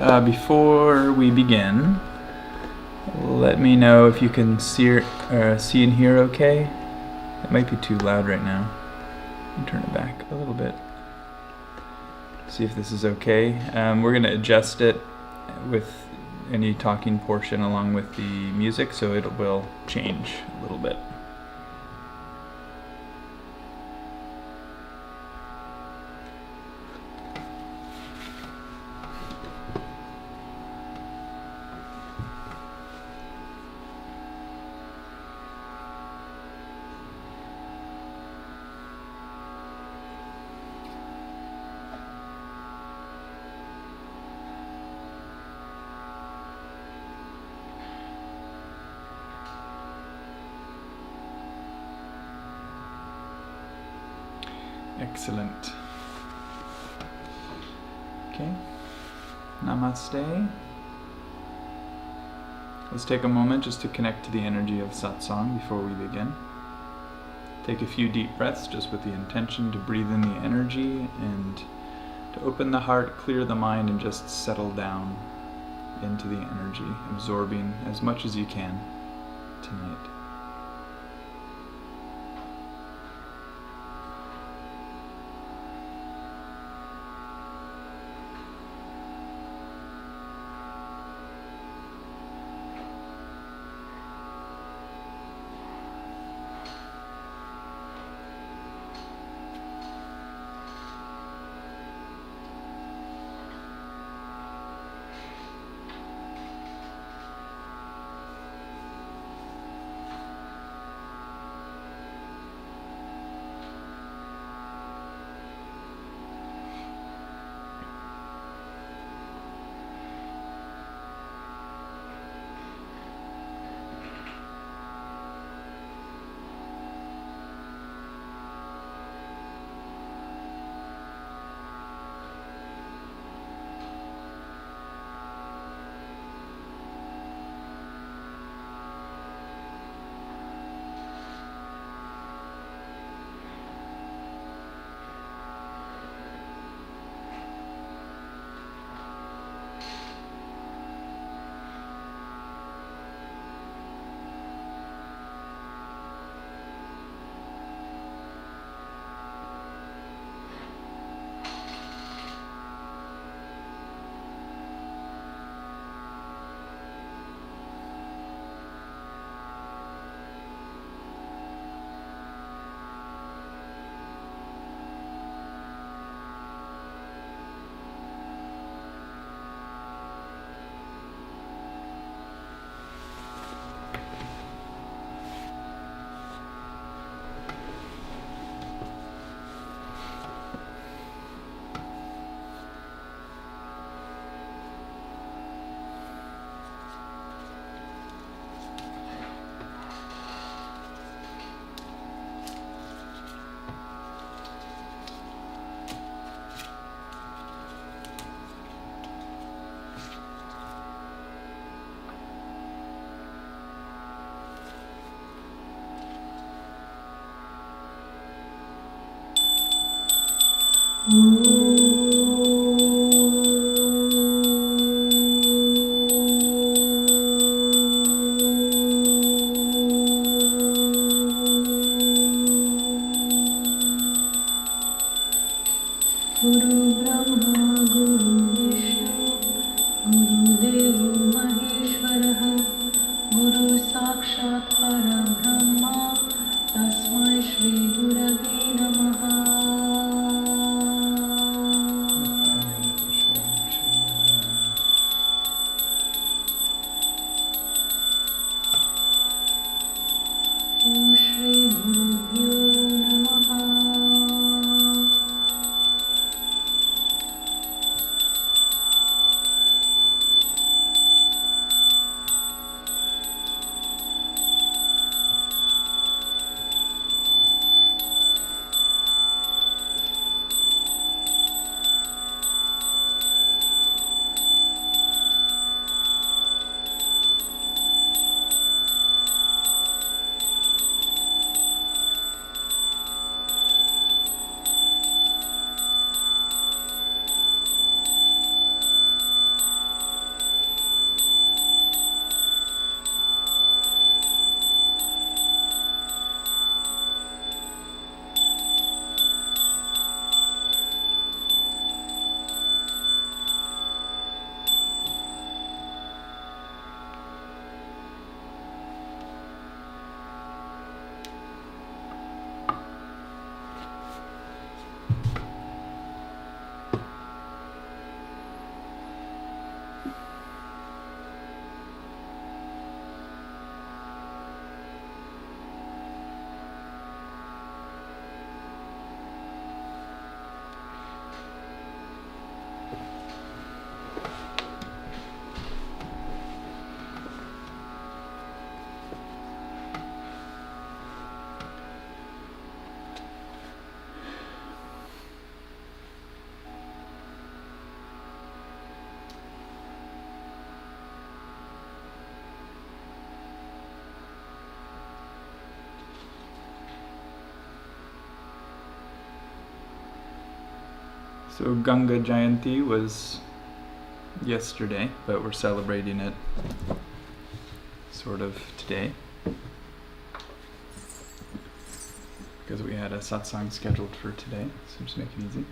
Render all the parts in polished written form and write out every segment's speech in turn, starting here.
Before we begin, let me know if you can see and hear okay. It might be too loud right now. Turn it back a little bit. See if this is okay. We're going to adjust it with any talking portion along with the music, so it will change a little bit. Excellent. Okay. Namaste. Let's take a moment just to connect to the energy of Satsang before we begin. Take a few deep breaths just with the intention to breathe in the energy and to open the heart, clear the mind, and just settle down into the energy, absorbing as much as you can tonight. So Ganga Jayanti was yesterday, but we're celebrating it sort of today because we had a satsang scheduled for today, so just make it easy.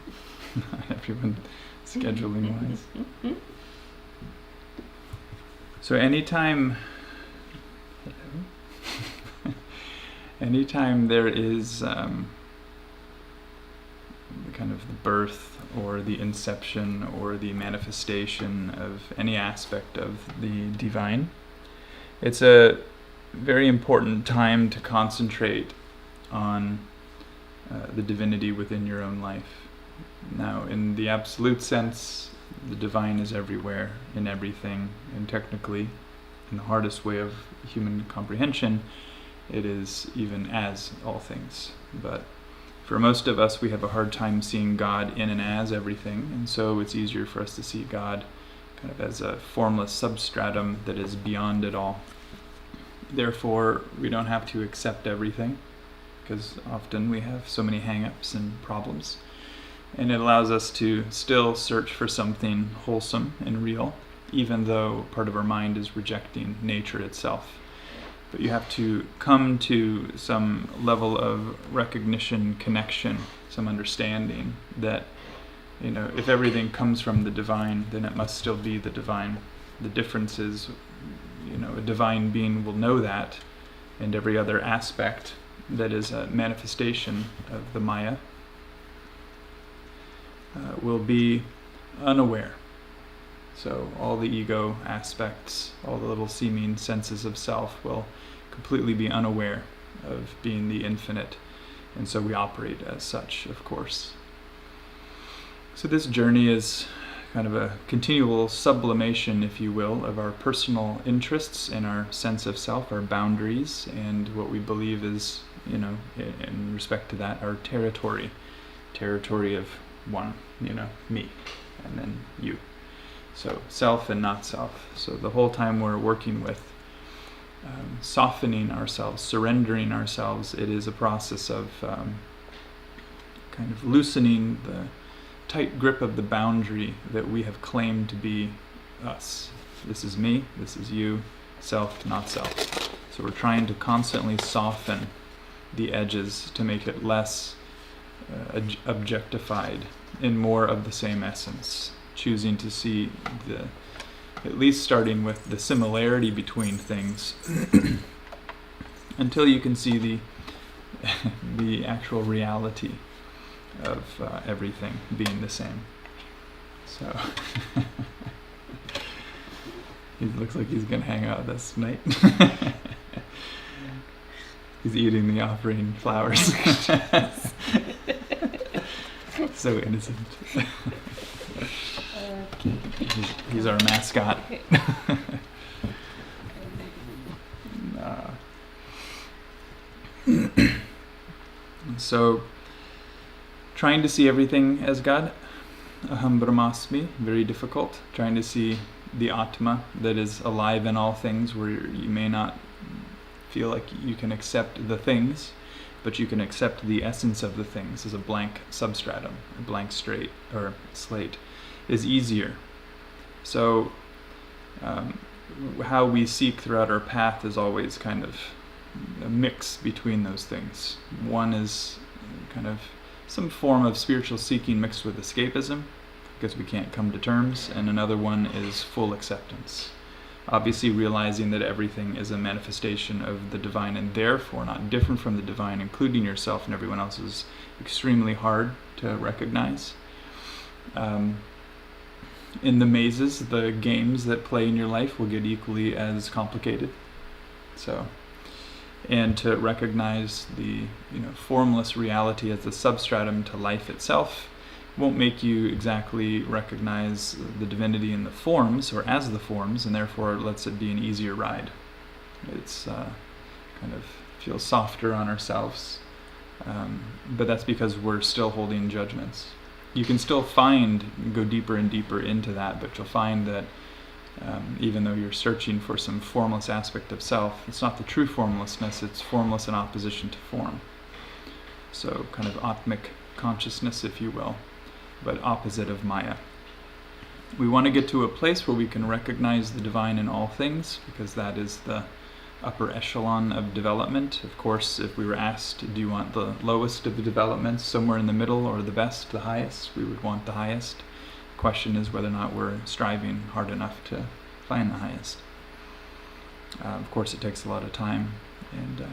Everyone scheduling wise. So anytime there is kind of the birth or the inception or the manifestation of any aspect of the divine, it's a very important time to concentrate on the divinity within your own life. Now, in the absolute sense, the divine is everywhere, in everything, and technically, in the hardest way of human comprehension, it is even as all things. But for most of us, we have a hard time seeing God in and as everything, and so it's easier for us to see God kind of as a formless substratum that is beyond it all. Therefore, we don't have to accept everything, because often we have so many hang-ups and problems. And it allows us to still search for something wholesome and real, even though part of our mind is rejecting nature itself. But you have to come to some level of recognition, connection, some understanding that, if everything comes from the divine, then it must still be the divine. The difference is, a divine being will know that, and every other aspect that is a manifestation of the Maya will be unaware. So all the ego aspects, all the little seeming senses of self will completely be unaware of being the infinite. And so we operate as such, of course. So this journey is kind of a continual sublimation, if you will, of our personal interests and our sense of self, our boundaries, and what we believe is, in respect to that, our territory of one, me, and then you. So self and not self. So the whole time we're working with softening ourselves, surrendering ourselves, it is a process of kind of loosening the tight grip of the boundary that we have claimed to be us. This is me, this is you, self, not self. So we're trying to constantly soften the edges to make it less objectified in more of the same essence, choosing to see at least starting with the similarity between things until you can see the actual reality of everything being the same. So he looks like he's gonna hang out with us tonight. He's eating the offering flowers. So innocent. He's our mascot. So, trying to see everything as God, aham brahmasmi, very difficult. Trying to see the Atma that is alive in all things, where you may not feel like you can accept the things, but you can accept the essence of the things as a blank substratum, a blank slate, is easier. So how we seek throughout our path is always kind of a mix between those things. One is kind of some form of spiritual seeking mixed with escapism, because we can't come to terms, and another one is full acceptance. Obviously realizing that everything is a manifestation of the divine and therefore not different from the divine, including yourself and everyone else, is extremely hard to recognize. In the mazes, the games that play in your life will get equally as complicated. So, and to recognize the formless reality as the substratum to life itself won't make you exactly recognize the divinity in the forms or as the forms, and therefore lets it be an easier ride. It's kind of feels softer on ourselves, but that's because we're still holding judgments. You can still go deeper and deeper into that, but you'll find that even though you're searching for some formless aspect of self, it's not the true formlessness, it's formless in opposition to form. So kind of Atmic consciousness, if you will. but opposite of Maya. We want to get to a place where we can recognize the divine in all things, because that is the upper echelon of development. Of course, if we were asked, do you want the lowest of the developments, somewhere in the middle, or the best, the highest, we would want the highest. The question is whether or not we're striving hard enough to find the highest. Of course, it takes a lot of time, and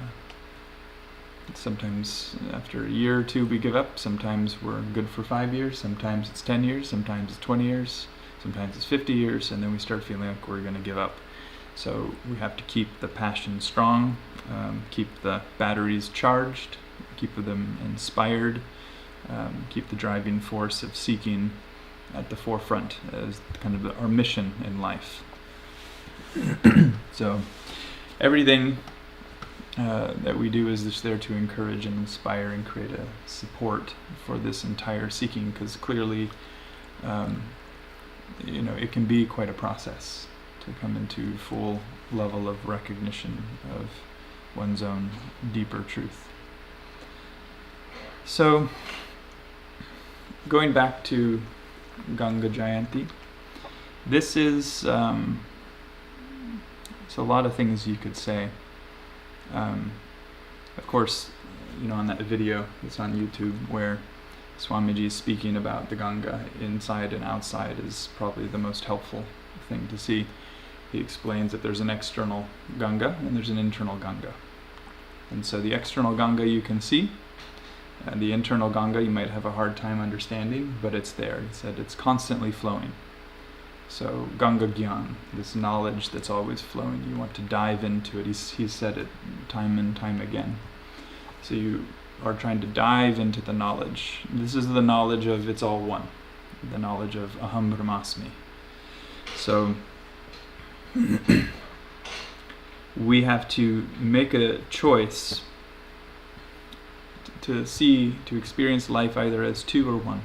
sometimes after a year or two we give up. Sometimes we're good for 5 years, sometimes it's 10 years, sometimes it's 20 years, sometimes it's 50 years, and then we start feeling like we're going to give up. So we have to keep the passion strong, keep the batteries charged, keep them inspired, keep the driving force of seeking at the forefront as kind of our mission in life. So everything that we do is just there to encourage and inspire and create a support for this entire seeking, because clearly it can be quite a process to come into full level of recognition of one's own deeper truth. So going back to Ganga Jayanti, this is it's a lot of things you could say. Of course, on that video that's on YouTube where Swamiji is speaking about the Ganga inside and outside is probably the most helpful thing to see. He explains that there's an external Ganga and there's an internal Ganga. And so the external Ganga you can see, and the internal Ganga you might have a hard time understanding, but it's there. He said it's constantly flowing. So Ganga Gyan, this knowledge that's always flowing, you want to dive into it. He's said it time and time again. So you are trying to dive into the knowledge. This is the knowledge of it's all one, the knowledge of Aham Brahmasmi. So we have to make a choice to experience life either as two or one.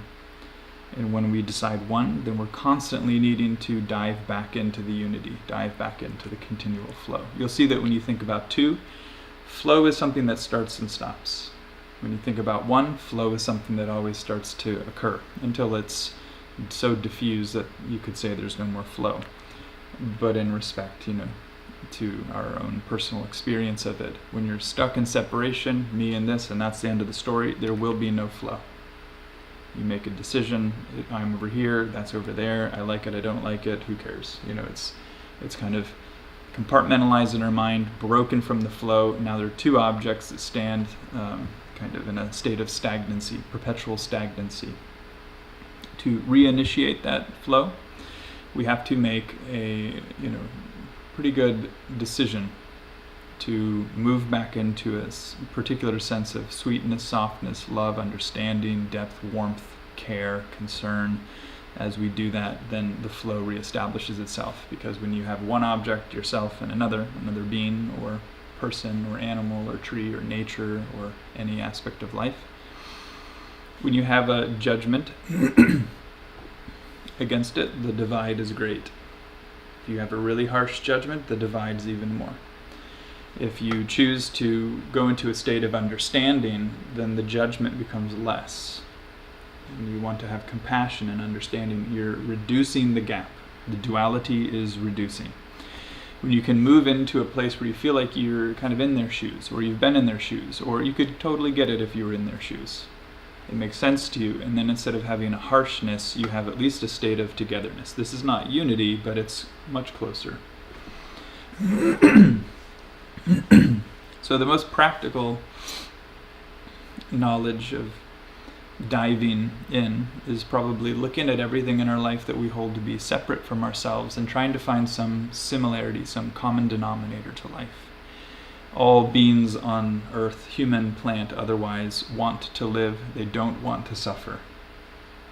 And when we decide one, then we're constantly needing to dive back into the unity, dive back into the continual flow. You'll see that when you think about two, flow is something that starts and stops. When you think about one, flow is something that always starts to occur until it's so diffused that you could say there's no more flow. But in respect, to our own personal experience of it, when you're stuck in separation, me and this, and that's the end of the story, there will be no flow. You make a decision, I'm over here, that's over there, I like it, I don't like it, who cares? It's kind of compartmentalized in our mind, broken from the flow. Now there are two objects that stand kind of in a state of stagnancy, perpetual stagnancy. To reinitiate that flow, we have to make a pretty good decision to move back into a particular sense of sweetness, softness, love, understanding, depth, warmth, care, concern. As we do that, then the flow reestablishes itself, because when you have one object, yourself, and another being or person or animal or tree or nature or any aspect of life, when you have a judgment against it, the divide is great. If you have a really harsh judgment, the divide is even more. If you choose to go into a state of understanding, then the judgment becomes less. And you want to have compassion and understanding. You're reducing the gap. The duality is reducing. When you can move into a place where you feel like you're kind of in their shoes, or you've been in their shoes, or you could totally get it if you were in their shoes. It makes sense to you, and then instead of having a harshness, you have at least a state of togetherness. This is not unity, but it's much closer. So the most practical knowledge of diving in is probably looking at everything in our life that we hold to be separate from ourselves and trying to find some similarity, some common denominator to life. All beings on earth, human, plant, otherwise, want to live. They don't want to suffer.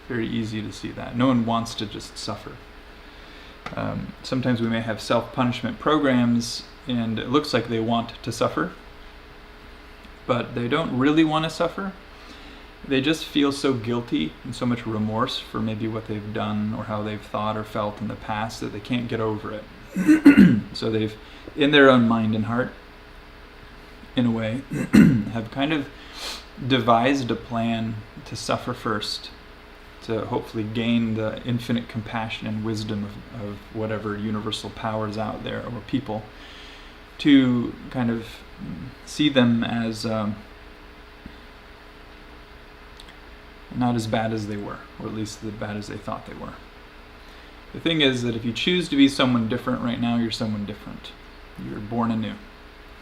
Very easy to see that. No one wants to just suffer. Sometimes we may have self-punishment programs and it looks like they want to suffer, but they don't really want to suffer. They just feel so guilty and so much remorse for maybe what they've done or how they've thought or felt in the past that they can't get over it. So they've, in their own mind and heart, in a way, have kind of devised a plan to suffer first to hopefully gain the infinite compassion and wisdom of whatever universal powers out there, or people, to kind of see them as not as bad as they were, or at least as bad as they thought they were. The thing is that if you choose to be someone different right now, you're someone different. You're born anew.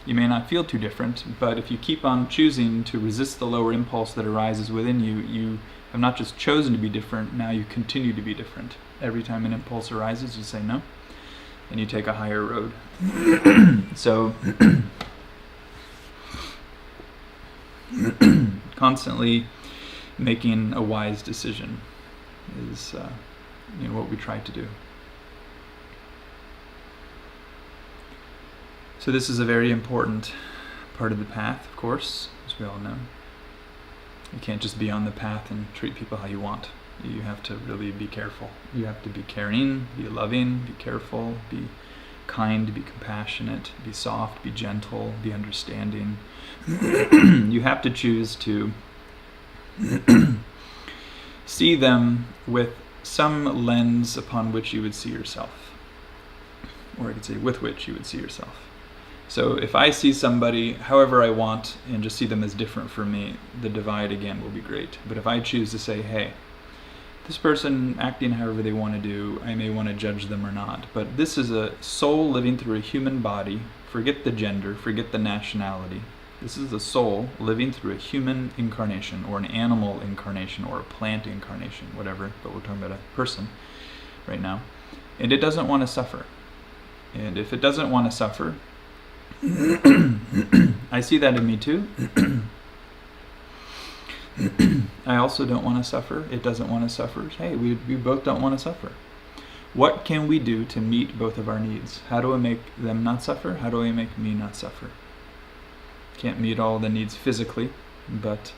You may not feel too different, but if you keep on choosing to resist the lower impulse that arises within you, you have not just chosen to be different, now you continue to be different. Every time an impulse arises, you say no, and you take a higher road. So, constantly making a wise decision is what we try to do. So this is a very important part of the path, of course, as we all know. You can't just be on the path and treat people how you want. You have to really be careful. You have to be caring, be loving, be careful, be kind, be compassionate, be soft, be gentle, be understanding. You have to choose to see them with some lens upon which you would see yourself. Or I could say with which you would see yourself. So if I see somebody however I want and just see them as different from me, the divide again will be great. But if I choose to say, hey, this person acting however they want to do, I may want to judge them or not, but this is a soul living through a human body. Forget the gender, forget the nationality. This is a soul living through a human incarnation, or an animal incarnation, or a plant incarnation, whatever, but we're talking about a person right now. And it doesn't want to suffer. And if it doesn't want to suffer, I see that in me too. I also don't want to suffer. It doesn't want to suffer. Hey, we both don't want to suffer. What can we do to meet both of our needs? How do I make them not suffer? How do I make me not suffer? Can't meet all the needs physically, but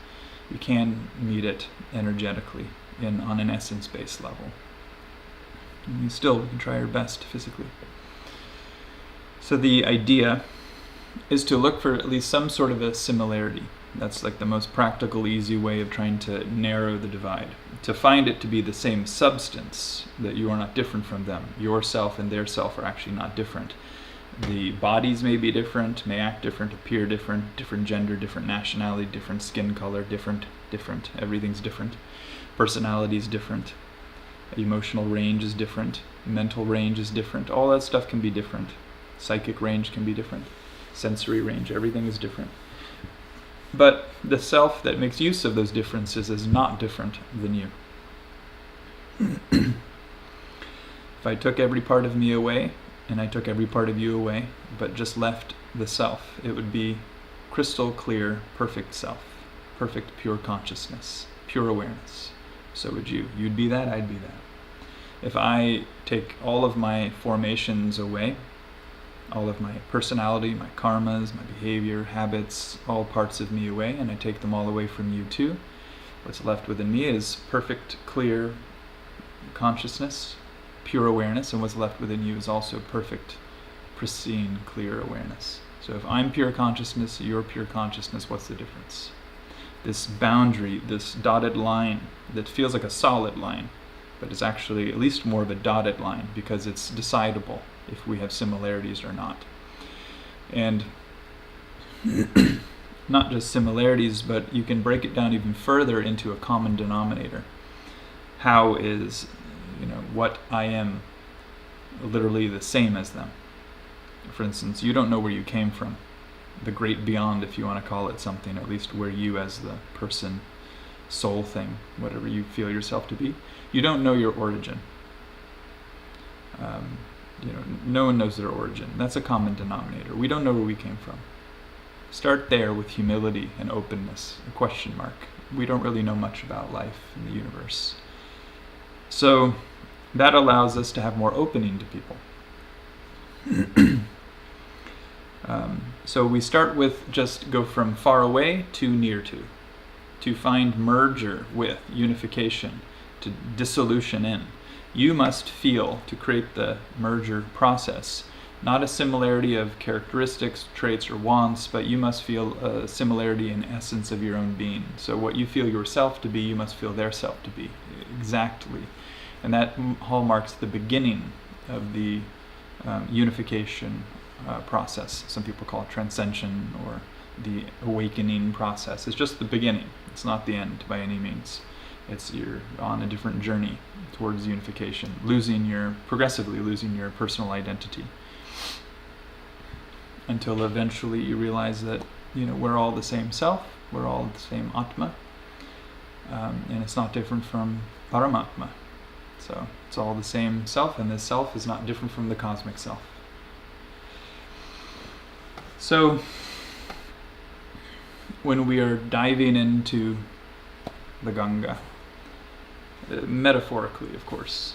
we can meet it energetically on an essence-based level. And we can try our best physically. So the idea is to look for at least some sort of a similarity. That's like the most practical, easy way of trying to narrow the divide. To find it to be the same substance, that you are not different from them. Yourself and their self are actually not different. The bodies may be different, may act different, appear different, different gender, different nationality, different skin color, different. Everything's different. Personality is different. Emotional range is different. Mental range is different. All that stuff can be different. Psychic range can be different. Sensory range, everything is different. But the self that makes use of those differences is not different than you. If I took every part of me away, and I took every part of you away, but just left the self, it would be crystal clear, perfect self, perfect pure consciousness, pure awareness. So would you. You'd be that, I'd be that. If I take all of my formations away, all of my personality, my karmas, my behavior, habits, all parts of me away, and I take them all away from you too, what's left within me is perfect, clear consciousness, pure awareness, and what's left within you is also perfect, pristine, clear awareness. So if I'm pure consciousness, you're pure consciousness, what's the difference? This boundary, this dotted line that feels like a solid line, but is actually at least more of a dotted line because it's decidable if we have similarities or not. And not just similarities, but you can break it down even further into a common denominator. How is, what I am literally the same as them? For instance, you don't know where you came from. The great beyond, if you want to call it something, at least where you as the person, soul thing, whatever you feel yourself to be, you don't know your origin. No one knows their origin. That's a common denominator. We don't know where we came from. Start there with humility and openness, a question mark. We don't really know much about life in the universe. So that allows us to have more opening to people. So we start with just go from far away to near to find merger with, unification, to dissolution in. You must feel, to create the merger process, not a similarity of characteristics, traits, or wants, but you must feel a similarity in essence of your own being. So what you feel yourself to be, you must feel their self to be. exactly. And that hallmarks the beginning of the unification process. Some people call it transcension or the awakening process. It's just the beginning. It's not the end by any means. You're on a different journey towards unification, progressively losing your personal identity, until eventually you realize that we're all the same self, we're all the same Atma, and it's not different from Paramatma. So it's all the same self, and this self is not different from the cosmic self. So when we are diving into the Ganga, metaphorically, of course,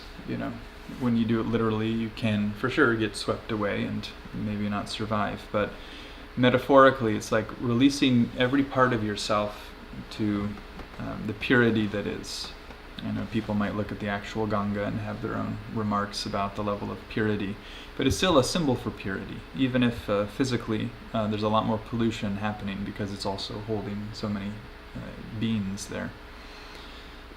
when you do it literally, you can for sure get swept away and maybe not survive. But metaphorically, it's like releasing every part of yourself to the purity that is. People might look at the actual Ganga and have their own remarks about the level of purity, but it's still a symbol for purity, even if physically there's a lot more pollution happening because it's also holding so many beings there.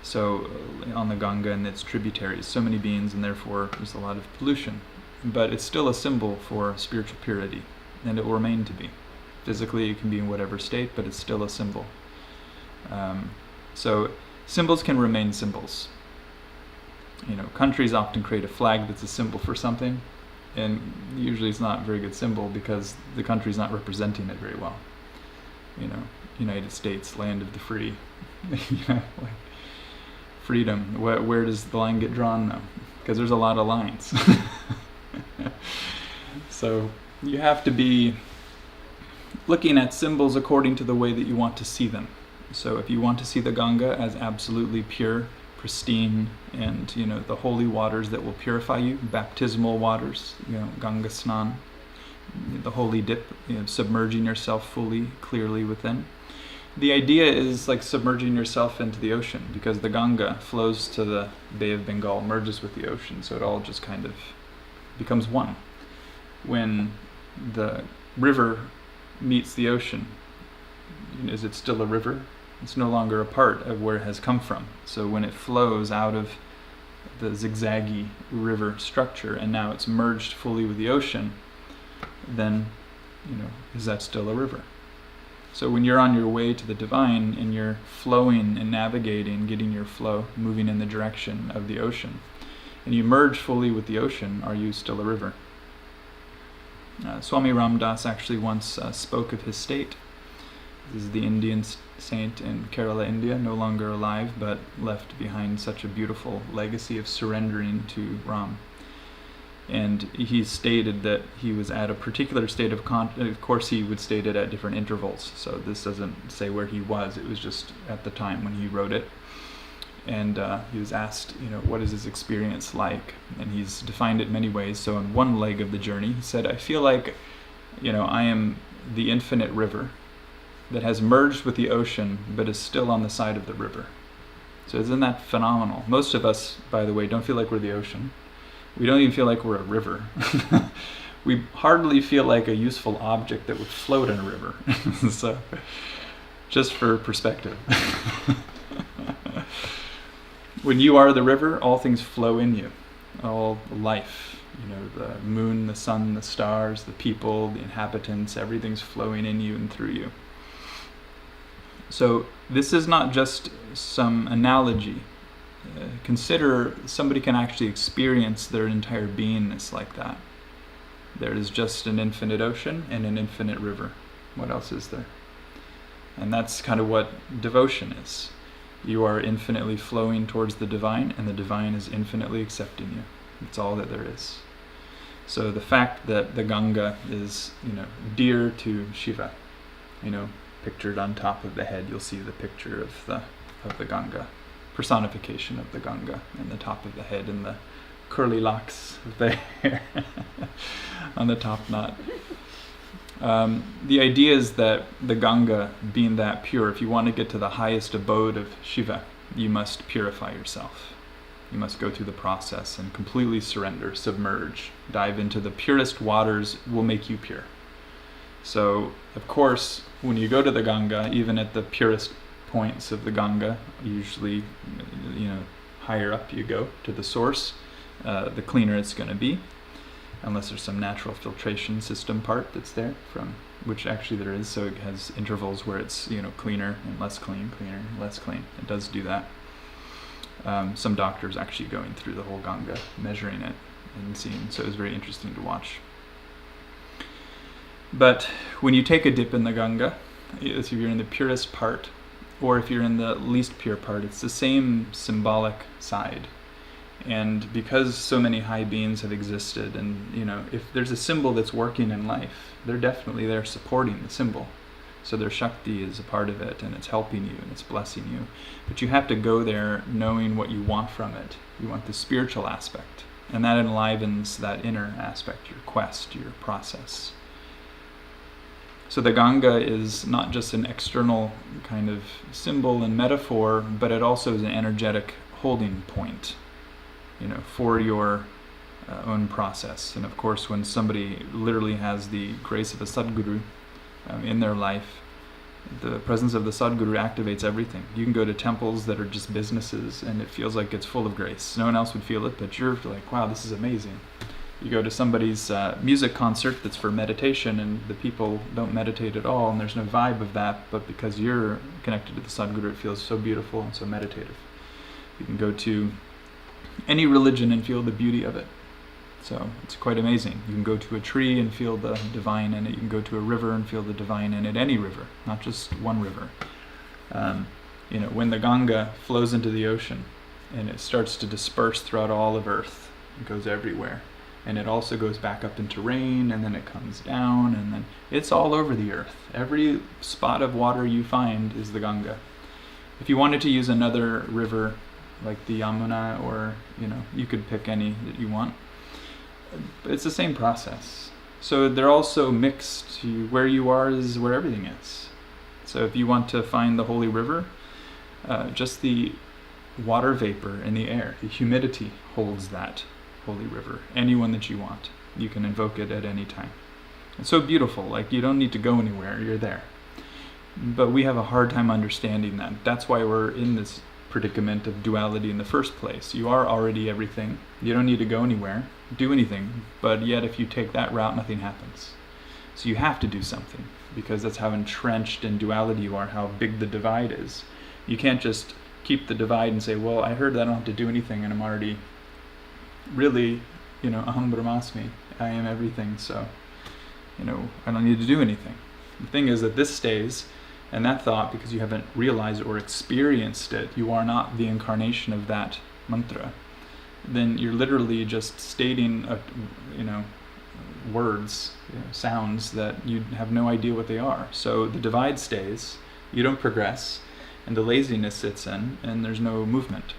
So on the Ganga and its tributaries, so many beings, and therefore there's a lot of pollution. But it's still a symbol for spiritual purity, and it will remain to be. Physically, it can be in whatever state, but it's still a symbol. So symbols can remain symbols. Countries often create a flag that's a symbol for something, and usually it's not a very good symbol because the country's not representing it very well. United States, land of the free. Freedom. Where does the line get drawn though? Because there's a lot of lines. So you have to be looking at symbols according to the way that you want to see them. So if you want to see the Ganga as absolutely pure, pristine, and the holy waters that will purify you, baptismal waters, Ganga Snan, the holy dip, submerging yourself fully, clearly within. The idea is like submerging yourself into the ocean, because the Ganga flows to the Bay of Bengal, merges with the ocean, so it all just kind of becomes one. When the river meets the ocean, is it still a river? It's no longer a part of where it has come from. So when it flows out of the zigzaggy river structure and now it's merged fully with the ocean, then, is that still a river? So when you're on your way to the divine and you're flowing and navigating, getting your flow, moving in the direction of the ocean, and you merge fully with the ocean, are you still a river? Swami Ramdas actually once spoke of his state. This is the Indian saint in Kerala, India, no longer alive, but left behind such a beautiful legacy of surrendering to Ram. And he stated that he was at a particular state of of course he would state it at different intervals, so this doesn't say where he was, it was just at the time when he wrote it. And he was asked, what is his experience like? And he's defined it many ways. So in one leg of the journey, he said, I feel like, I am the infinite river that has merged with the ocean, but is still on the side of the river. So isn't that phenomenal? Most of us, by the way, don't feel like we're the ocean. We don't even feel like we're a river. We hardly feel like a useful object that would float in a river. So, just for perspective. When you are the river, all things flow in you. All life, the moon, the sun, the stars, the people, the inhabitants, everything's flowing in you and through you. So this is not just some analogy. Consider somebody can actually experience their entire beingness like that. There is just an infinite ocean and an infinite river. What else is there? And that's kind of what devotion is. You are infinitely flowing towards the divine, and the divine is infinitely accepting you. It's all that there is. So the fact that the Ganga is, dear to Shiva, pictured on top of the head, you'll see the picture of the Ganga, personification of the Ganga, and the top of the head and the curly locks of the hair on the top knot. The idea is that the Ganga, being that pure, if you want to get to the highest abode of Shiva, you must purify yourself. You must go through the process and completely surrender, submerge, dive into the purest waters will make you pure. So, of course, when you go to the Ganga, even at the purest points of the Ganga, usually, higher up you go to the source, the cleaner it's going to be, unless there's some natural filtration system part that's there, from which actually there is, so it has intervals where it's cleaner and less clean, cleaner, less clean. It does do that. Some doctors actually going through the whole Ganga, measuring it and seeing, so it was very interesting to watch. But when you take a dip in the Ganga, if you're in the purest part, or if you're in the least pure part, it's the same symbolic side. And because so many high beings have existed, and if there's a symbol that's working in life, they're definitely there supporting the symbol. So their Shakti is a part of it, and it's helping you, and it's blessing you. But you have to go there knowing what you want from it. You want the spiritual aspect, and that enlivens that inner aspect, your quest, your process. So the Ganga is not just an external kind of symbol and metaphor, but it also is an energetic holding point, for your own process. And of course, when somebody literally has the grace of a Sadguru in their life, the presence of the Sadguru activates everything. You can go to temples that are just businesses, and it feels like it's full of grace. No one else would feel it, but you're like, wow, this is amazing. You go to somebody's music concert that's for meditation, and the people don't meditate at all, and there's no vibe of that, but because you're connected to the Sadguru, it feels so beautiful and so meditative. You can go to any religion and feel the beauty of it. So it's quite amazing. You can go to a tree and feel the divine in it. You can go to a river and feel the divine in it. Any river, not just one river. When the Ganga flows into the ocean and it starts to disperse throughout all of Earth, it goes everywhere. And it also goes back up into rain, and then it comes down, and then it's all over the earth. Every spot of water you find is the Ganga. If you wanted to use another river like the Yamuna, or you could pick any that you want, but it's the same process. So they're also mixed. Where you are is where everything is. So if you want to find the holy river, just the water vapor in the air, the humidity holds that holy river. Anyone that you want, you can invoke it at any time. It's so beautiful, like you don't need to go anywhere, you're there. But we have a hard time understanding that. That's why we're in this predicament of duality in the first place. You are already everything. You don't need to go anywhere, do anything, but yet if you take that route, nothing happens. So you have to do something, because that's how entrenched in duality you are, how big the divide is. You can't just keep the divide and say, well, I heard that I don't have to do anything, and I'm already really, aham brahmasmi, I am everything, so, I don't need to do anything. The thing is that this stays, and that thought, because you haven't realized or experienced it, you are not the incarnation of that mantra, then you're literally just stating, words, sounds that you have no idea what they are. So the divide stays, you don't progress, and the laziness sits in, and there's no movement.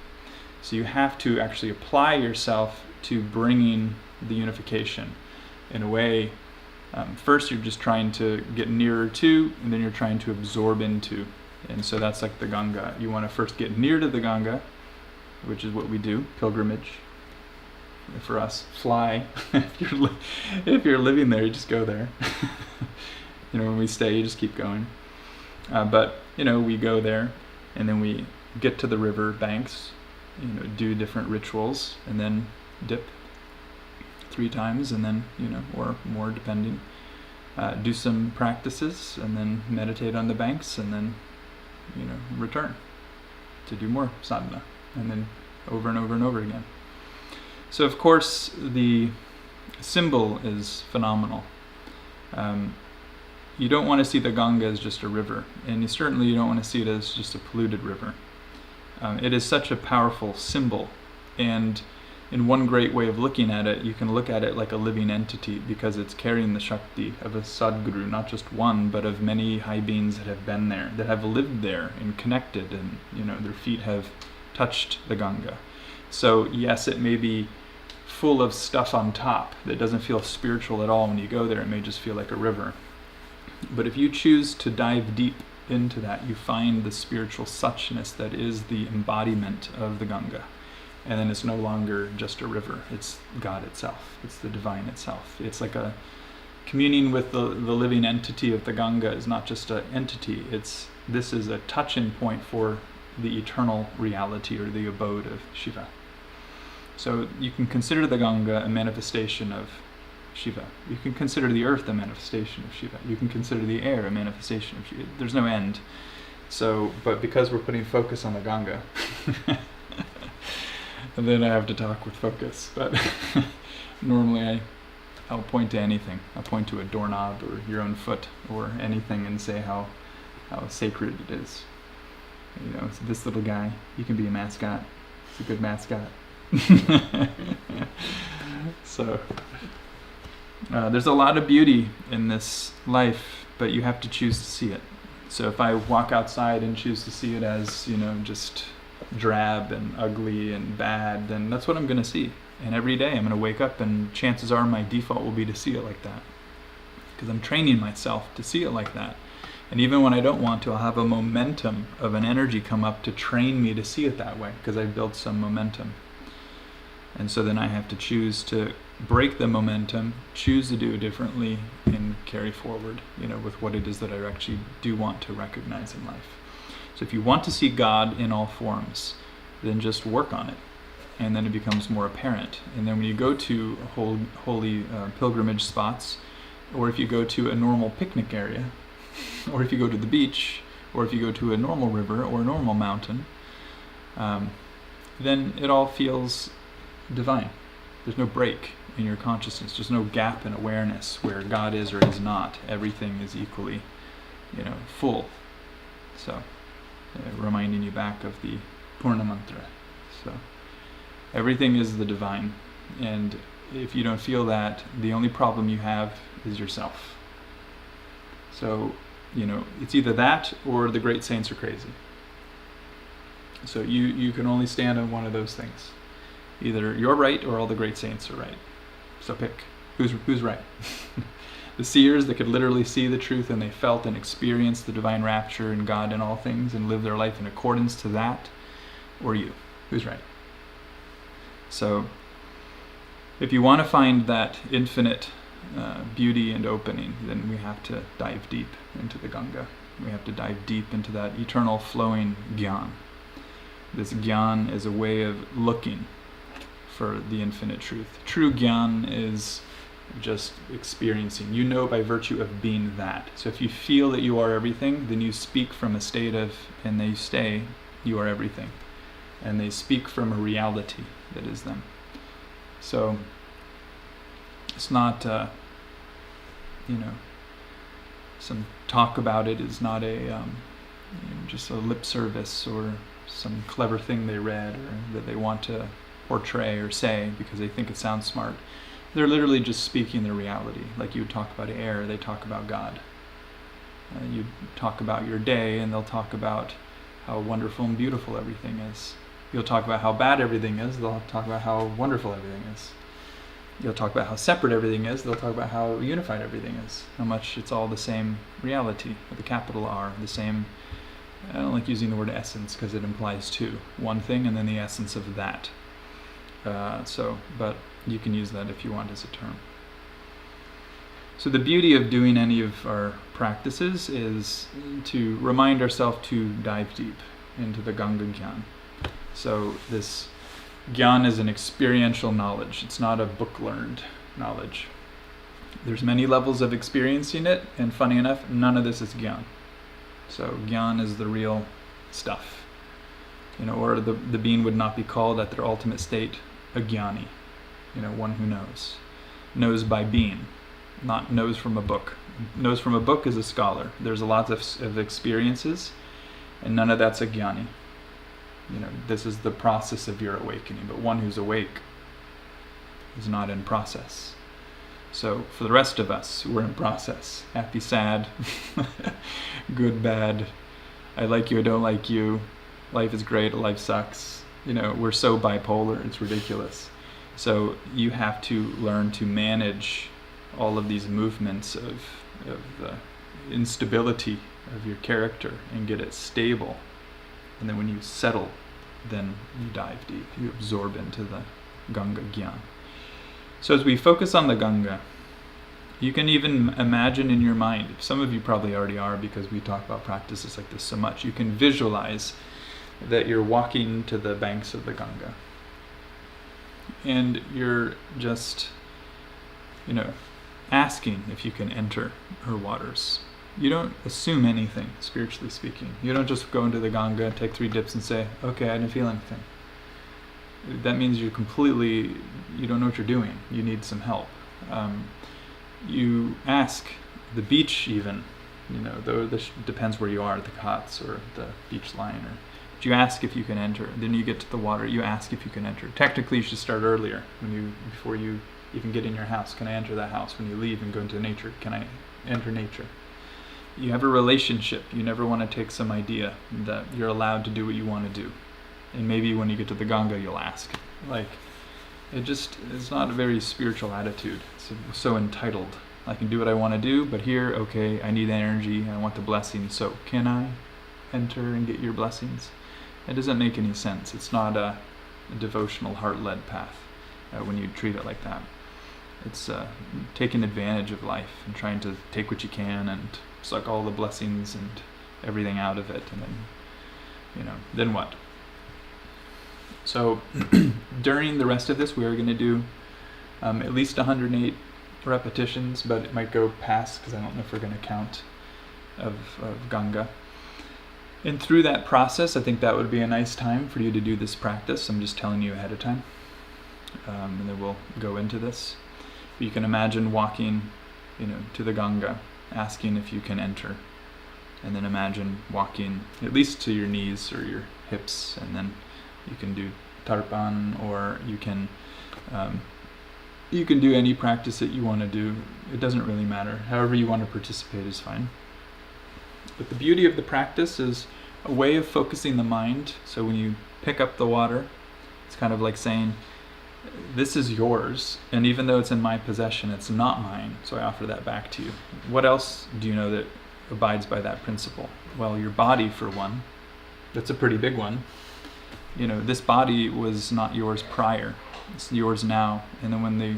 So you have to actually apply yourself to bringing the unification in a way. First, you're just trying to get nearer to, and then you're trying to absorb into. And so that's like the Ganga. You want to first get near to the Ganga, which is what we do, pilgrimage. For us, fly. If you're living there, you just go there. When we stay, you just keep going. But we go there, and then we get to the river banks, do different rituals, and then dip 3 times, and then, or more depending, do some practices, and then meditate on the banks, and then, return to do more sadhana, and then over and over and over again. So of course the symbol is phenomenal. You don't want to see the Ganga as just a river, and you don't want to see it as just a polluted river. It is such a powerful symbol, and in one great way of looking at it, you can look at it like a living entity, because it's carrying the Shakti of a Sadguru, not just one, but of many high beings that have been there, that have lived there and connected, and their feet have touched the Ganga. So yes, it may be full of stuff on top that doesn't feel spiritual at all. When you go there, it may just feel like a river. But if you choose to dive deep into that, you find the spiritual suchness that is the embodiment of the Ganga. And then it's no longer just a river, it's God itself, it's the divine itself. It's like a communing with the living entity of the Ganga is not just an entity, this is a touching point for the eternal reality or the abode of Shiva. So you can consider the Ganga a manifestation of Shiva. You can consider the earth a manifestation of Shiva. You can consider the air a manifestation of Shiva. There's no end. So, but because we're putting focus on the Ganga, and then I have to talk with focus. But normally I'll point to anything. I'll point to a doorknob or your own foot or anything and say how sacred it is. You know, so this little guy, he can be a mascot. He's a good mascot. So there's a lot of beauty in this life, but you have to choose to see it. So if I walk outside and choose to see it as, you know, just drab and ugly and bad, then that's what I'm going to see. And every day I'm going to wake up and chances are my default will be to see it like that, because I'm training myself to see it like that. And even when I don't want to, I'll have a momentum of an energy come up to train me to see it that way, because I've built some momentum. And so then I have to choose to break the momentum, choose to do it differently, and carry forward, you know, with what it is that I actually do want to recognize in life. So if you want to see God in all forms, then just work on it. And then it becomes more apparent. And then when you go to holy pilgrimage spots, or if you go to a normal picnic area, or if you go to the beach, or if you go to a normal river or a normal mountain, then it all feels divine. There's no break in your consciousness. There's no gap in awareness where God is or is not. Everything is equally, you know, full. So, reminding you back of the Purna mantra. So, everything is the divine. And if you don't feel that, the only problem you have is yourself. So, you know, it's either that or the great saints are crazy. So you can only stand on one of those things. Either you're right or all the great saints are right. So pick. Who's right? The seers that could literally see the truth and they felt and experienced the divine rapture and God in all things and live their life in accordance to that, or you? Who's right? So if you want to find that infinite beauty and opening, then we have to dive deep into the Ganga. We have to dive deep into that eternal flowing Gyan. This Gyan is a way of looking for the infinite truth. True Gyan is just experiencing. You know by virtue of being that. So if you feel that you are everything, then you speak from a state of, and they say, you are everything. And they speak from a reality that is them. So it's not, you know, some talk about it is not a, you know, just a lip service or some clever thing they read or that they want to portray or say because they think it sounds smart. They're literally just speaking their reality. Like you would talk about air, they talk about God. You talk about your day and they'll talk about how wonderful and beautiful everything is. You'll talk about how bad everything is, they'll talk about how wonderful everything is. You'll talk about how separate everything is, they'll talk about how unified everything is. How much it's all the same reality, with a capital R, the same. I don't like using the word essence because it implies two. One thing and then the essence of that. But you can use that if you want as a term. So the beauty of doing any of our practices is to remind ourselves to dive deep into the Ganga Gyan. So this Gyan is an experiential knowledge. It's not a book-learned knowledge. There's many levels of experiencing it, and funny enough, none of this is Gyan. So Gyan is the real stuff. You know, or the being would not be called at their ultimate state a Gyani. You know, one who knows. Knows by being, not knows from a book. Knows from a book is a scholar. There's a lot of experiences, and none of that's a Gyani. You know, this is the process of your awakening, but one who's awake is not in process. So for the rest of us, we're in process. Happy, sad, good, bad, I like you, I don't like you, life is great, life sucks. You know, we're so bipolar, it's ridiculous. So you have to learn to manage all of these movements of the instability of your character and get it stable. And then when you settle, then you dive deep, you absorb into the Ganga Gyan. So as we focus on the Ganga, you can even imagine in your mind, some of you probably already are because we talk about practices like this so much, you can visualize that you're walking to the banks of the Ganga. And you're just, asking if you can enter her waters. You don't assume anything, spiritually speaking. You don't just go into the Ganga, take 3 dips and say, okay, I didn't feel anything. That means you don't know what you're doing. You need some help. You ask the beach even, though this depends where you are, the ghats or the beach line, but you ask if you can enter. Then you get to the water, you ask if you can enter. Technically you should start earlier, before you even get in your house. Can I enter that house? When you leave and go into nature, can I enter nature? You have a relationship. You never want to take some idea that you're allowed to do what you want to do. And maybe when you get to the Ganga, you'll ask. It's not a very spiritual attitude. It's so entitled. I can do what I want to do, but here, okay, I need energy, I want the blessings, so can I enter and get your blessings? It doesn't make any sense. It's not a devotional, heart-led path when you treat it like that. It's taking advantage of life and trying to take what you can and suck all the blessings and everything out of it, and then what? So during the rest of this, we are going to do at least 108 repetitions, but it might go past because I don't know if we're going to count of Ganga. And through that process, I think that would be a nice time for you to do this practice. I'm just telling you ahead of time, and then we'll go into this. But you can imagine walking, to the Ganga, asking if you can enter, and then imagine walking at least to your knees or your hips, and then you can do tarpan, or you can do any practice that you want to do. It doesn't really matter. However you want to participate is fine. But the beauty of the practice is a way of focusing the mind. So when you pick up the water, it's kind of like saying, this is yours, and even though it's in my possession, it's not mine, so I offer that back to you. What else do you know that abides by that principle? Well, your body, for one. That's a pretty big one. This body was not yours prior. It's yours now. And then when the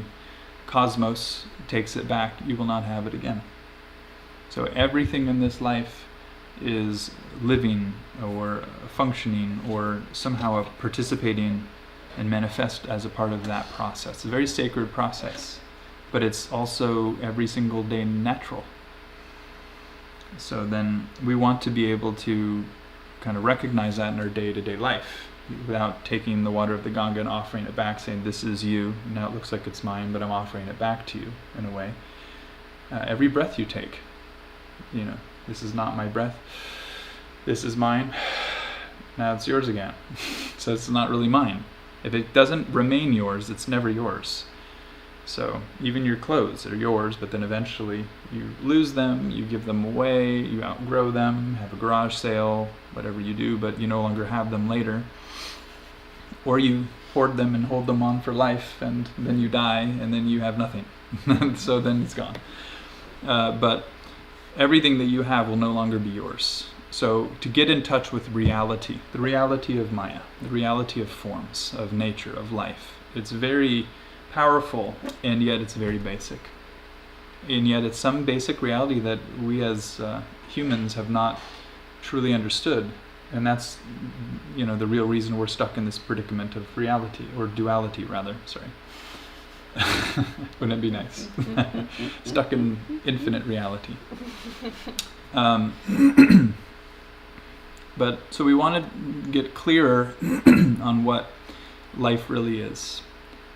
cosmos takes it back, you will not have it again. So everything in this life is living or functioning or somehow participating and manifest as a part of that process. It's a very sacred process, but it's also every single day natural. So then we want to be able to kind of recognize that in our day-to-day life, without taking the water of the Ganga and offering it back, saying, this is you, now it looks like it's mine, but I'm offering it back to you, in a way. Every breath you take, this is not my breath, this is mine, now it's yours again. So it's not really mine. If it doesn't remain yours, it's never yours. So even your clothes are yours, but then eventually you lose them, you give them away, you outgrow them, have a garage sale, whatever you do, but you no longer have them later. Or you hoard them and hold them on for life, and then you die, and then you have nothing. So then it's gone. But everything that you have will no longer be yours. So to get in touch with reality, the reality of Maya, the reality of forms, of nature, of life, it's very powerful, and yet it's very basic. And yet it's some basic reality that we as humans have not truly understood. And that's, the real reason we're stuck in this predicament of reality, or duality rather, sorry. Wouldn't it be nice? Stuck in infinite reality. But so we want to get clearer on what life really is.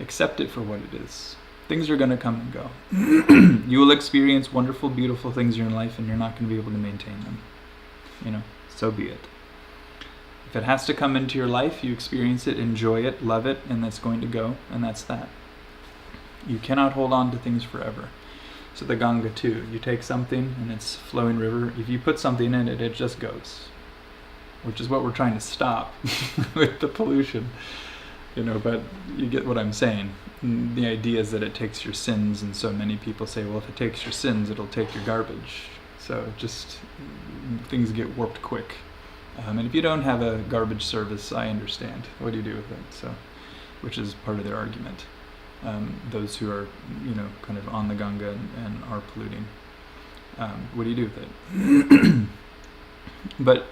Accept it for what it is. Things are going to come and go. You will experience wonderful, beautiful things in your life, and you're not going to be able to maintain them. So be it. If it has to come into your life, you experience it, enjoy it, love it, and that's going to go, and that's that. You cannot hold on to things forever. So the Ganga too, you take something and it's a flowing river. If you put something in it, it just goes. Which is what we're trying to stop with the pollution. But you get what I'm saying. The idea is that it takes your sins, and so many people say, well, if it takes your sins, it'll take your garbage. So just things get warped quick. And if you don't have a garbage service, I understand. What do you do with it? So, which is part of their argument. Those who are, kind of on the Ganga and are polluting. What do you do with it? But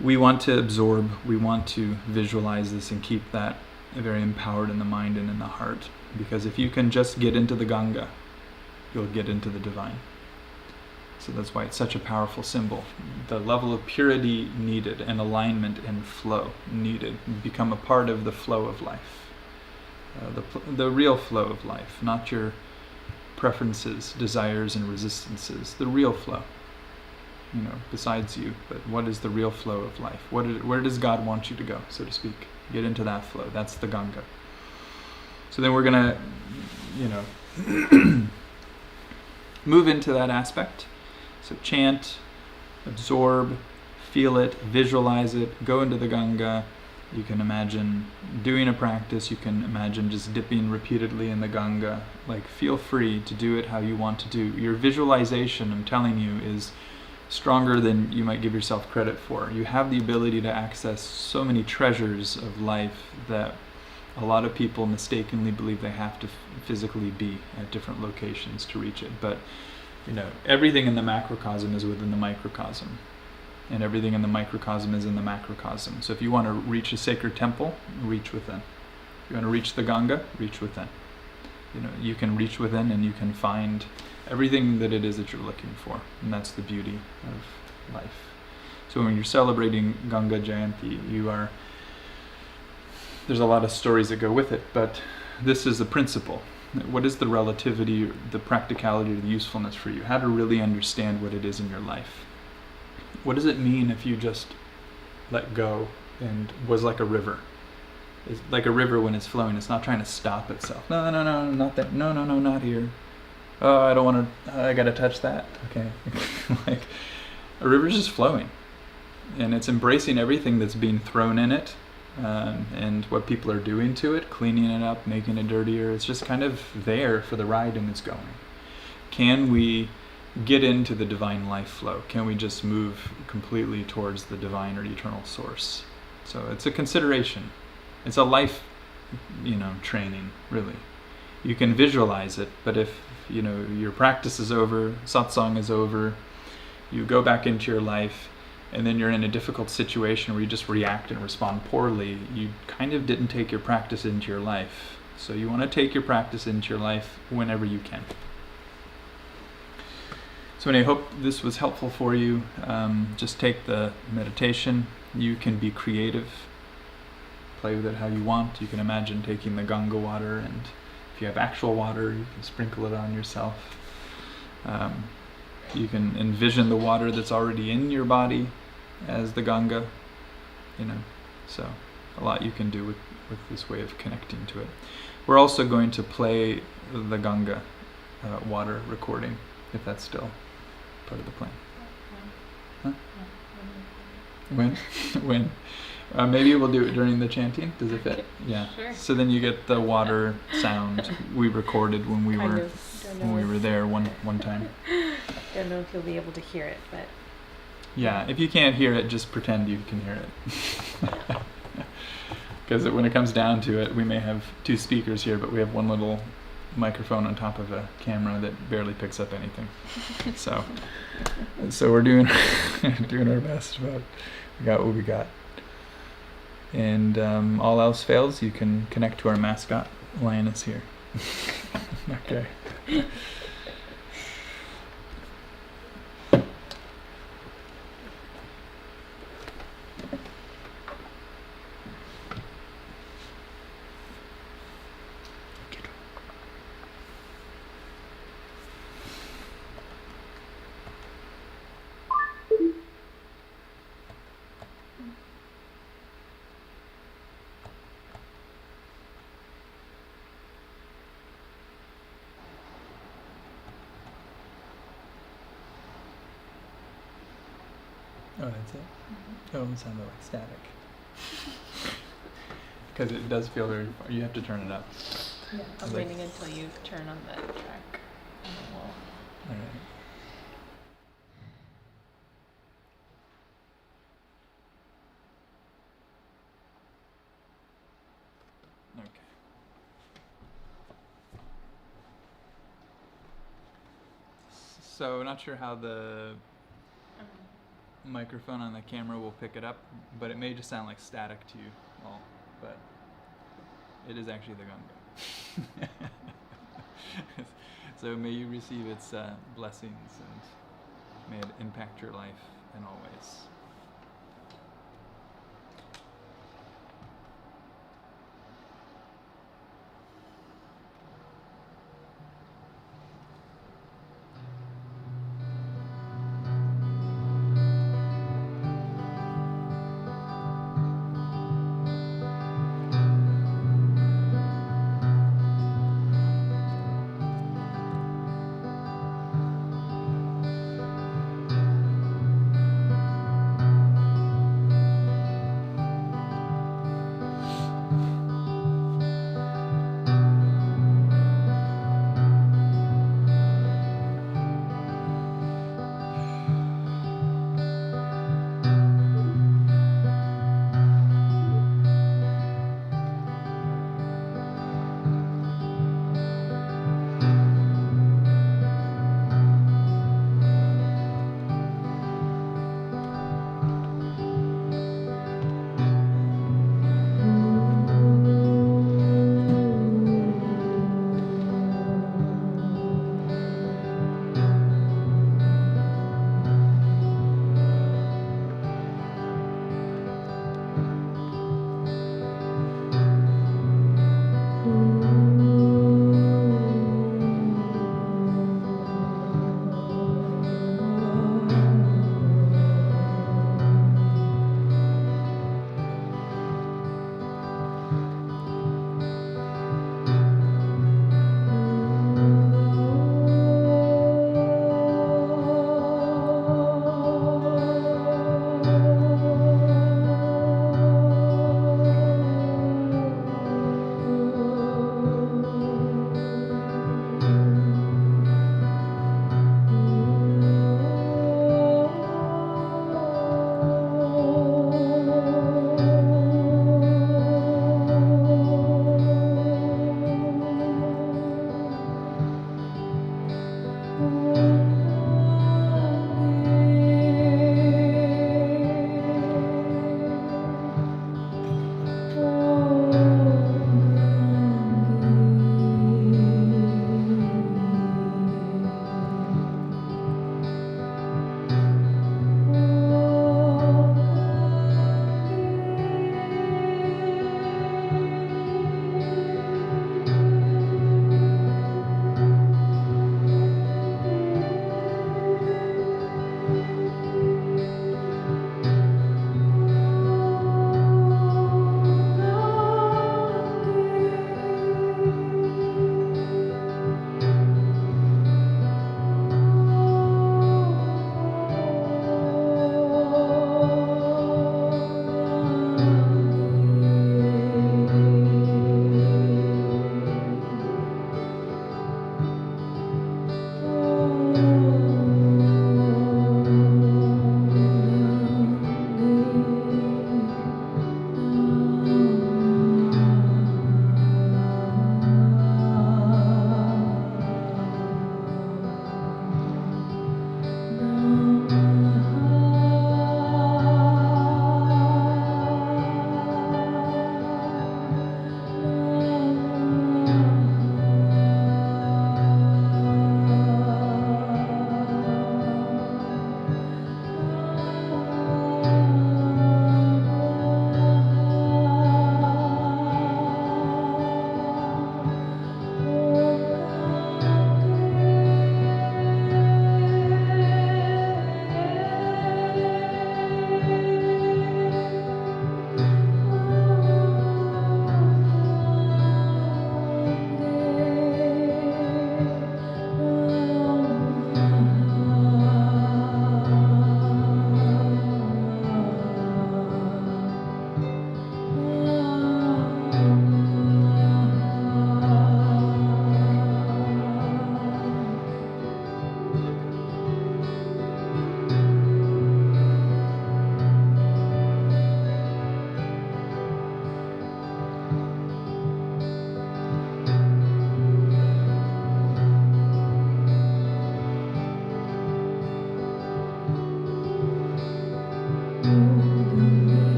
we want to absorb, we want to visualize this and keep that very empowered in the mind and in the heart. Because if you can just get into the Ganga, you'll get into the divine. So that's why it's such a powerful symbol. The level of purity needed and alignment and flow needed become a part of the flow of life. The real flow of life, not your preferences, desires, and resistances. The real flow. Besides you, but what is the real flow of life? Where does God want you to go, so to speak? Get into that flow. That's the Ganga. So then we're gonna, move into that aspect. So chant, absorb, feel it, visualize it, go into the Ganga. You can imagine doing a practice. You can imagine just dipping repeatedly in the Ganga. Feel free to do it how you want to do. Your visualization, I'm telling you, is stronger than you might give yourself credit for. You have the ability to access so many treasures of life that a lot of people mistakenly believe they have to physically be at different locations to reach it. But everything in the macrocosm is within the microcosm, and everything in the microcosm is in the macrocosm. So if you want to reach a sacred temple, reach within. If you want to reach the Ganga, reach within. You can reach within and you can find everything that it is that you're looking for, and that's the beauty of life. So when you're celebrating Ganga Jayanti, there's a lot of stories that go with it, but this is the principle. What is the relativity, the practicality, the usefulness for you? How to really understand what it is in your life. What does it mean if you just let go and was like a river? It's like a river when it's flowing. It's not trying to stop itself. No, not that. No, not here. Oh, I don't want to, I got to touch that. Okay. A river's just flowing. And it's embracing everything that's being thrown in it. And what people are doing to it, cleaning it up, making it dirtier. It's just kind of there for the ride and it's going. Can we get into the divine life flow? Can we just move completely towards the divine or eternal source? So it's a consideration. It's a life, training, really. You can visualize it, but if, your practice is over, satsang is over, you go back into your life, and then you're in a difficult situation where you just react and respond poorly, you kind of didn't take your practice into your life. So you want to take your practice into your life whenever you can. So I hope this was helpful for you. Just take the meditation. You can be creative. Play with it how you want. You can imagine taking the Ganga water, and if you have actual water, you can sprinkle it on yourself. You can envision the water that's already in your body as the Ganga, so a lot you can do with this way of connecting to it. We're also going to play the Ganga water recording, if that's still part of the plan. Huh? When? When? Maybe we'll do it during the chanting. Does it fit? Yeah. Sure. So then you get the water sound we recorded when we were there one time. Don't know if you'll be able to hear it, but yeah, if you can't hear it, just pretend you can hear it. Because when it comes down to it, we may have two speakers here, but we have one little microphone on top of a camera that barely picks up anything. So we're doing our best, but we got what we got. And all else fails, you can connect to our mascot. Lioness here. Okay. Oh, that's it? Mm-hmm. Oh, it sounded like static. Because it does feel very far. You have to turn it up. Yeah, I'm waiting until you turn on the track on the wall. Alright. Okay. So, not sure how the microphone on the camera will pick it up, but it may just sound like static to you all. But it is actually the Gange. So may you receive its blessings, and may it impact your life in all ways.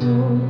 Om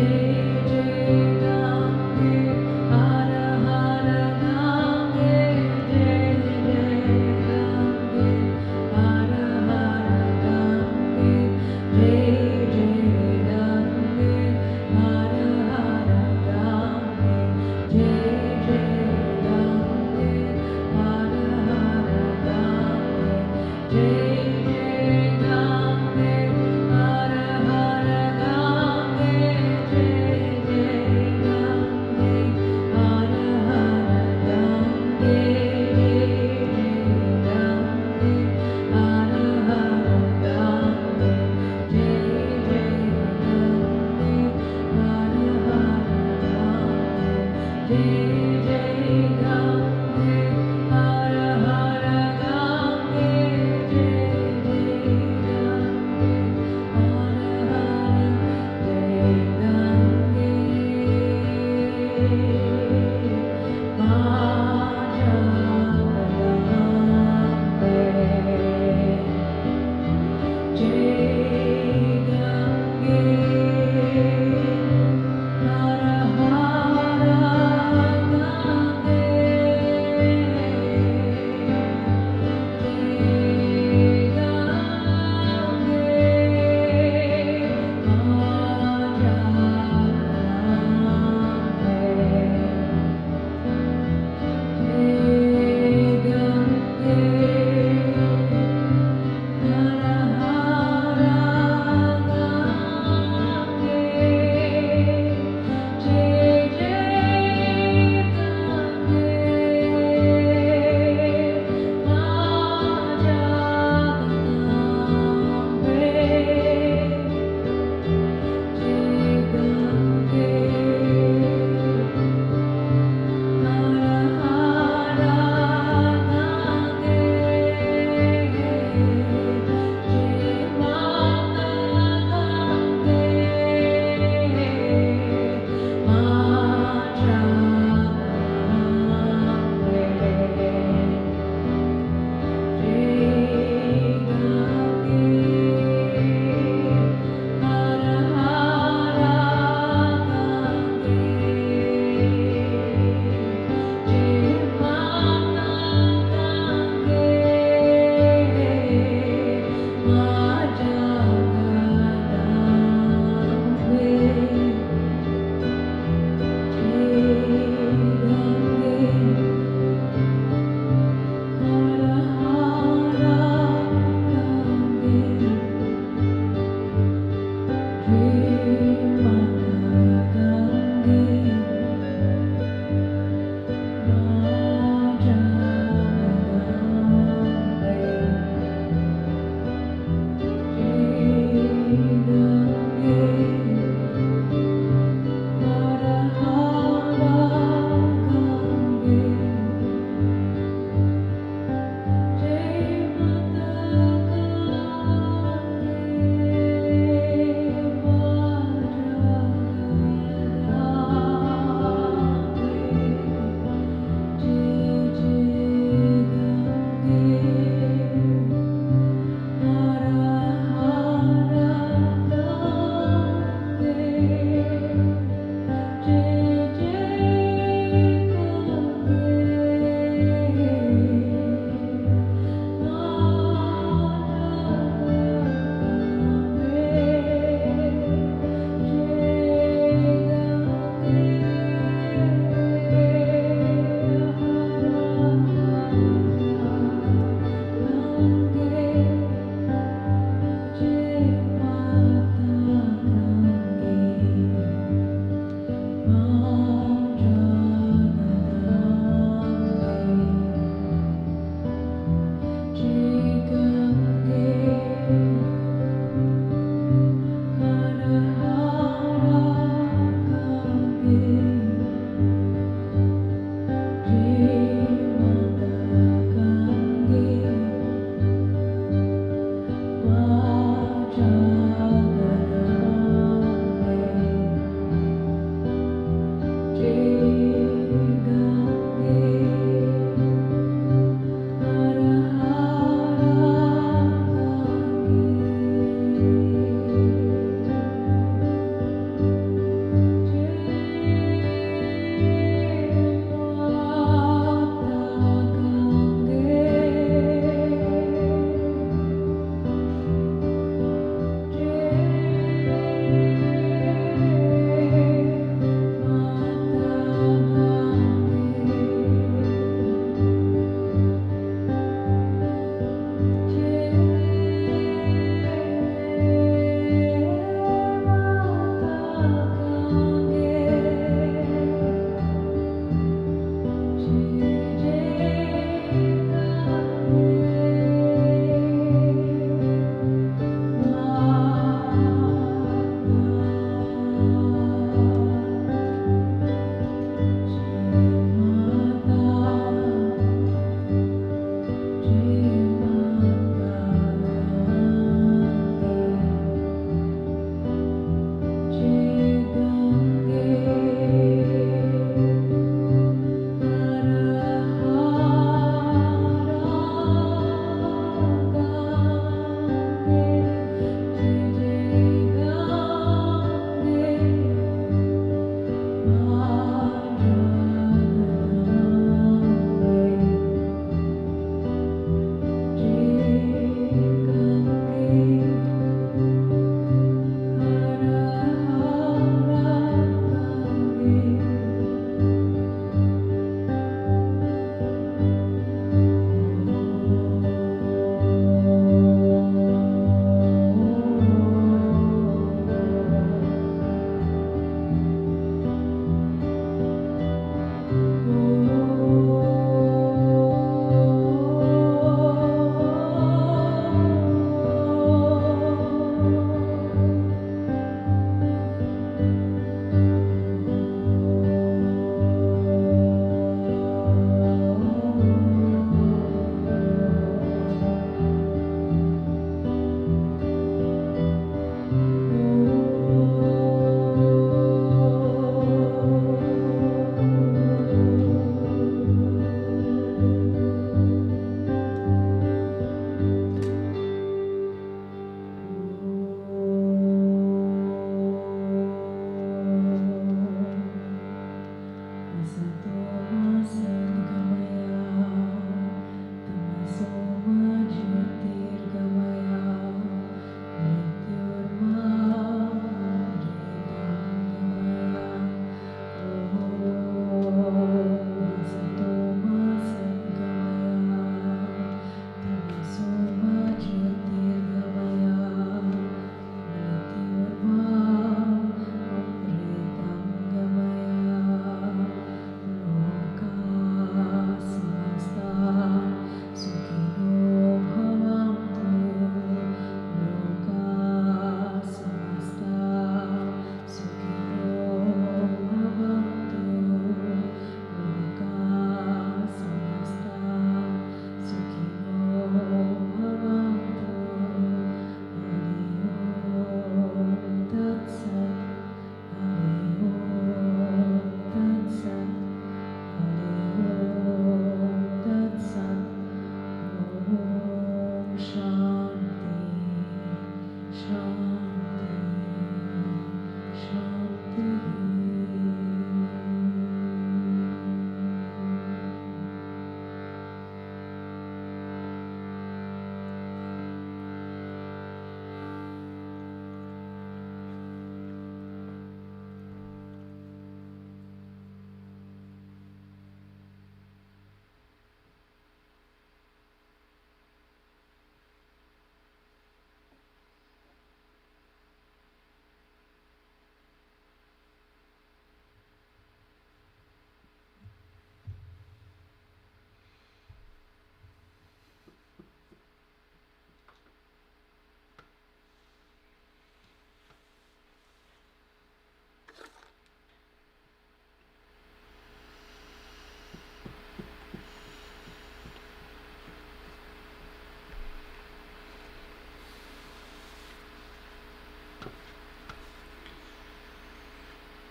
Hara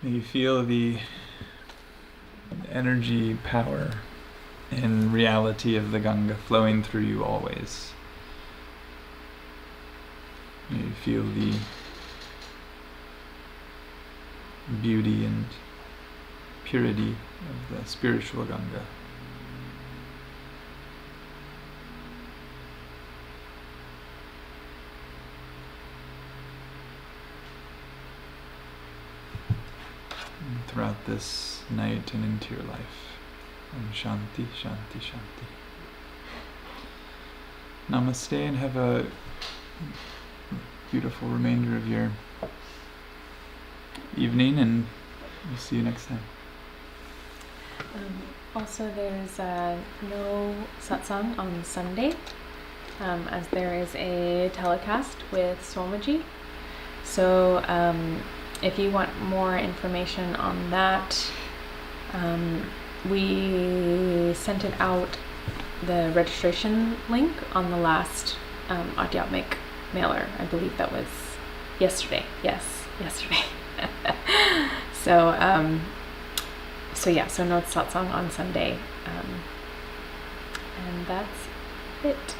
May you feel the energy, power, and reality of the Ganga flowing through you always. May you feel the beauty and purity of the spiritual Ganga. And throughout this night and into your life. Om Shanti, Shanti, Shanti. Namaste, and have a beautiful remainder of your evening, and we'll see you next time. Also, there's no satsang on Sunday, as there is a telecast with Somaji. So if you want more information on that, we sent it out, the registration link, on the last Adhyatmic mailer. I believe that was yesterday. Yes, yesterday. So no satsang on Sunday. And that's it.